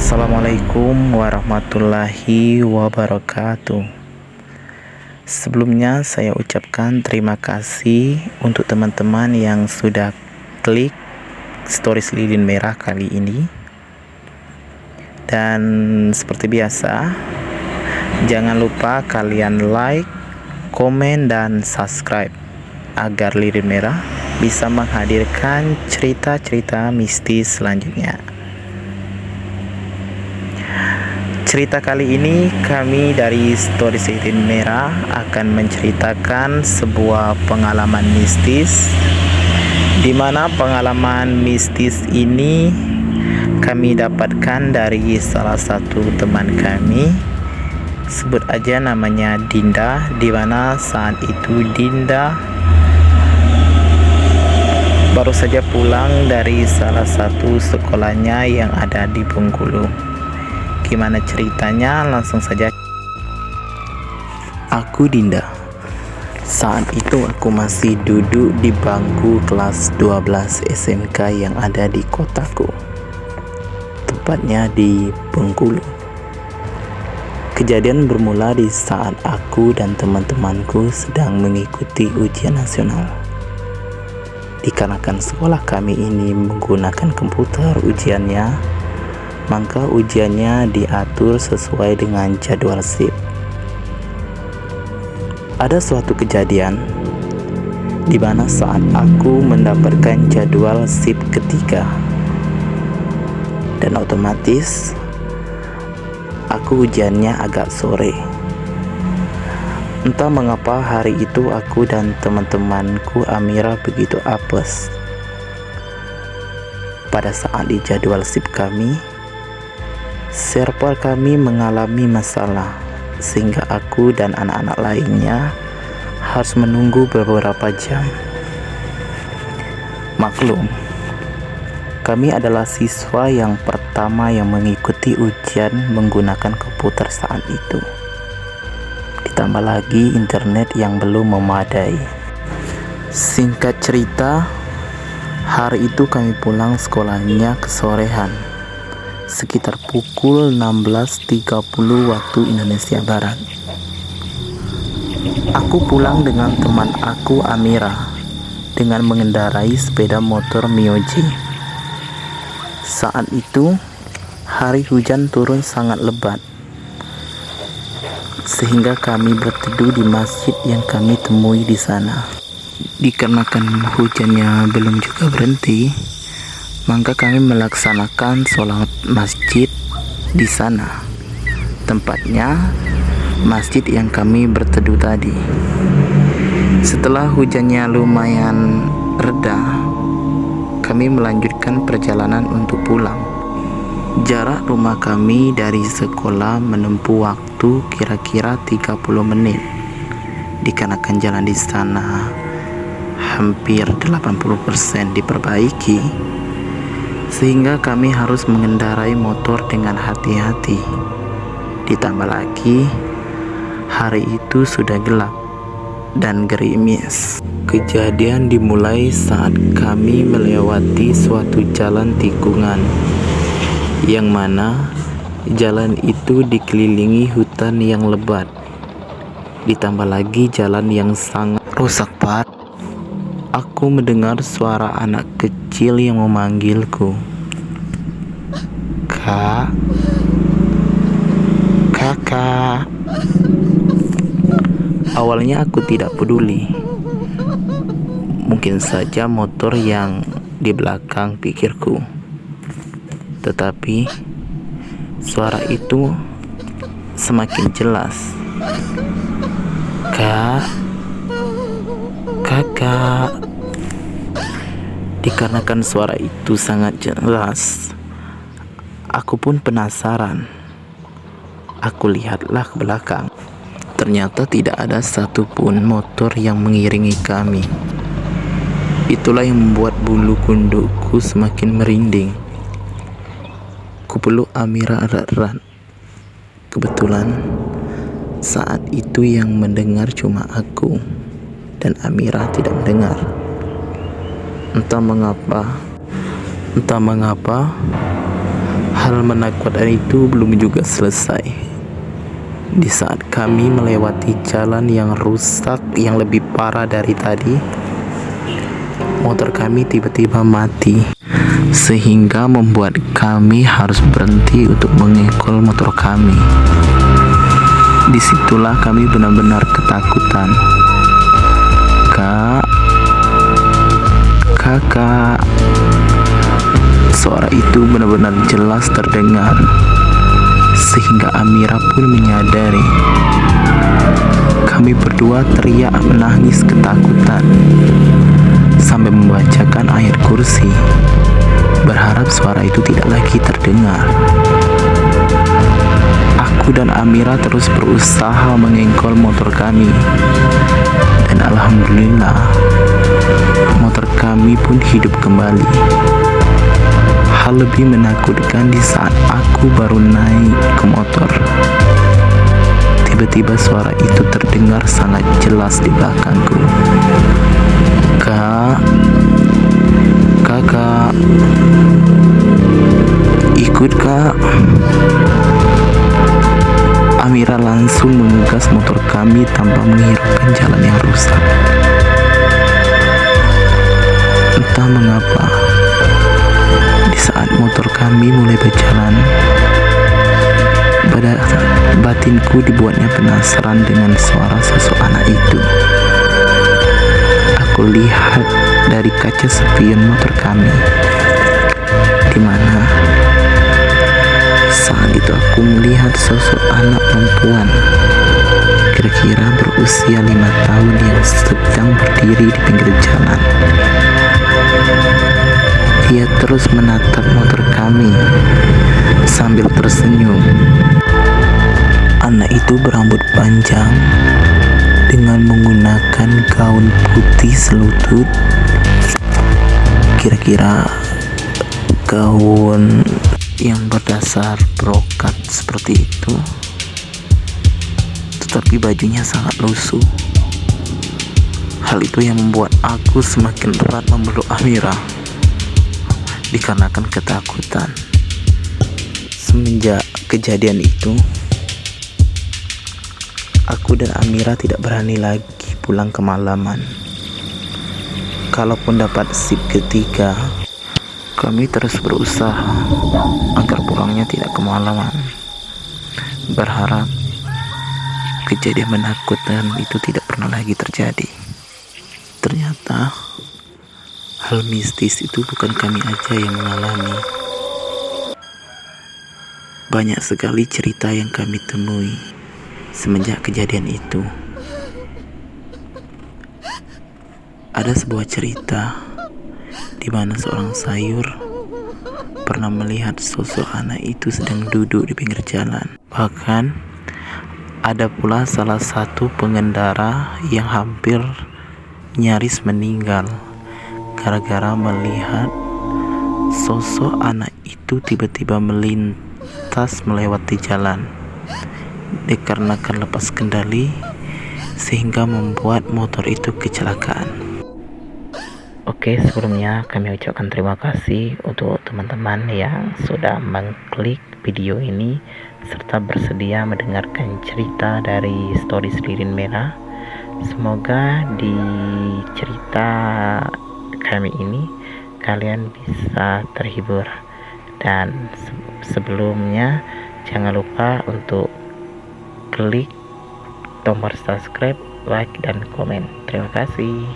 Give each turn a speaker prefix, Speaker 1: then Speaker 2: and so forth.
Speaker 1: Assalamualaikum warahmatullahi wabarakatuh. Sebelumnya saya ucapkan terima kasih untuk teman-teman yang sudah klik stories lilin merah kali ini. Dan seperti biasa, jangan lupa kalian like, komen, dan subscribe agar lilin merah bisa menghadirkan cerita-cerita mistis selanjutnya. Cerita kali ini kami dari Stories Lilin Merah akan menceritakan sebuah pengalaman mistis, di mana pengalaman mistis ini kami dapatkan dari salah satu teman kami. Sebut aja namanya Dinda, di mana saat itu Dinda baru saja pulang dari salah satu sekolahnya yang ada di Bengkulu. Gimana ceritanya? Langsung saja. Aku Dinda. Saat itu aku masih duduk di bangku kelas 12 SMK yang ada di kotaku, tepatnya di Bengkulu. Kejadian bermula di saat aku dan teman-temanku sedang mengikuti ujian nasional. Dikarenakan sekolah kami ini menggunakan komputer ujiannya, maka ujiannya diatur sesuai dengan jadwal shift. Ada suatu kejadian di mana saat aku mendapatkan jadwal shift ketiga, dan otomatis aku ujiannya agak sore. Entah mengapa hari itu aku dan teman-temanku Amira begitu apes. Pada saat di jadwal shift kami, server kami mengalami masalah, sehingga aku dan anak-anak lainnya harus menunggu beberapa jam. Maklum, kami adalah siswa yang pertama yang mengikuti ujian menggunakan komputer saat itu. Ditambah lagi internet yang belum memadai. Singkat cerita, hari itu kami pulang sekolahnya kesorean, sekitar pukul 16.30 waktu Indonesia Barat. Aku pulang dengan teman aku Amira dengan mengendarai sepeda motor Mioji. Saat itu hari hujan turun sangat lebat, sehingga kami berteduh di masjid yang kami temui di sana. Dikarenakan hujannya belum juga berhenti, maka kami melaksanakan sholat masjid di sana, tempatnya masjid yang kami berteduh tadi. Setelah hujannya lumayan reda, kami melanjutkan perjalanan untuk pulang. Jarak rumah kami dari sekolah menempuh waktu kira-kira 30 menit. Dikarenakan jalan di sana hampir 80% diperbaiki, sehingga kami harus mengendarai motor dengan hati-hati. Ditambah lagi hari itu sudah gelap dan gerimis. Kejadian dimulai saat kami melewati suatu jalan tikungan, yang mana jalan itu dikelilingi hutan yang lebat. Ditambah lagi jalan yang sangat rusak parah. Aku mendengar suara anak kecil yang memanggilku. Kak, kakak. Awalnya aku tidak peduli. Mungkin saja motor yang di belakang, pikirku. Tetapi suara itu semakin jelas. Kak, kakak. Dikarenakan suara itu sangat jelas, aku pun penasaran. Aku lihatlah ke belakang. Ternyata tidak ada satupun motor yang mengiringi kami. Itulah yang membuat bulu kudukku semakin merinding. Kupeluk Amira erat-erat. Kebetulan saat itu yang mendengar cuma aku, dan Amira tidak mendengar. Entah mengapa Hal menakutkan itu belum juga selesai. Di saat kami melewati jalan yang rusak yang lebih parah dari tadi, motor kami tiba-tiba mati, sehingga membuat kami harus berhenti untuk mengekol motor kami. Disitulah kami benar-benar ketakutan. Kakak, suara itu benar-benar jelas terdengar, sehingga Amira pun menyadari. Kami berdua teriak menangis ketakutan sampai membacakan ayat kursi, berharap suara itu tidak lagi terdengar. Aku dan Amira terus berusaha mengengkol motor kami, dan alhamdulillah motor kami pun hidup kembali. Hal lebih menakutkan di saat aku baru naik ke motor, tiba-tiba suara itu terdengar sangat jelas di belakangku. Kakak, ikut kak. Amira langsung mengegas motor kami tanpa menghiraukan jalan yang rusak. Entah mengapa, di saat motor kami mulai berjalan, batinku dibuatnya penasaran dengan suara sosok anak itu. Aku lihat dari kaca spion motor kami, di mana saat itu aku melihat sosok anak perempuan kira-kira berusia 5 tahun yang sedang berdiri di pinggir jalan. Dia terus menatap motor kami sambil tersenyum. Anak itu berambut panjang dengan menggunakan gaun putih selutut, kira-kira gaun yang berdasar brokat seperti itu, tetapi bajunya sangat lusuh. Hal itu yang membuat aku semakin erat memeluk Amira dikarenakan ketakutan. Semenjak kejadian itu, aku dan Amira tidak berani lagi pulang kemalaman. Kalaupun dapat sip ketiga, kami terus berusaha agar pulangnya tidak kemalaman, berharap kejadian menakutkan itu tidak pernah lagi terjadi. Ternyata hal mistis itu bukan kami aja yang mengalami. Banyak sekali cerita yang kami temui semenjak kejadian itu. Ada sebuah cerita di mana seorang sayur pernah melihat sosok anak itu sedang duduk di pinggir jalan. Bahkan ada pula salah satu pengendara yang hampir nyaris meninggal gara-gara melihat sosok anak itu tiba-tiba melintas melewati jalan dikarenakan lepas kendali sehingga membuat motor itu kecelakaan. Oke, sebelumnya kami ucapkan terima kasih untuk teman-teman yang sudah mengklik video ini serta bersedia mendengarkan cerita dari Stories Lilin Merah. Semoga di cerita kami ini kalian bisa terhibur, dan sebelumnya jangan lupa untuk klik tombol subscribe, like, dan komen. Terima kasih.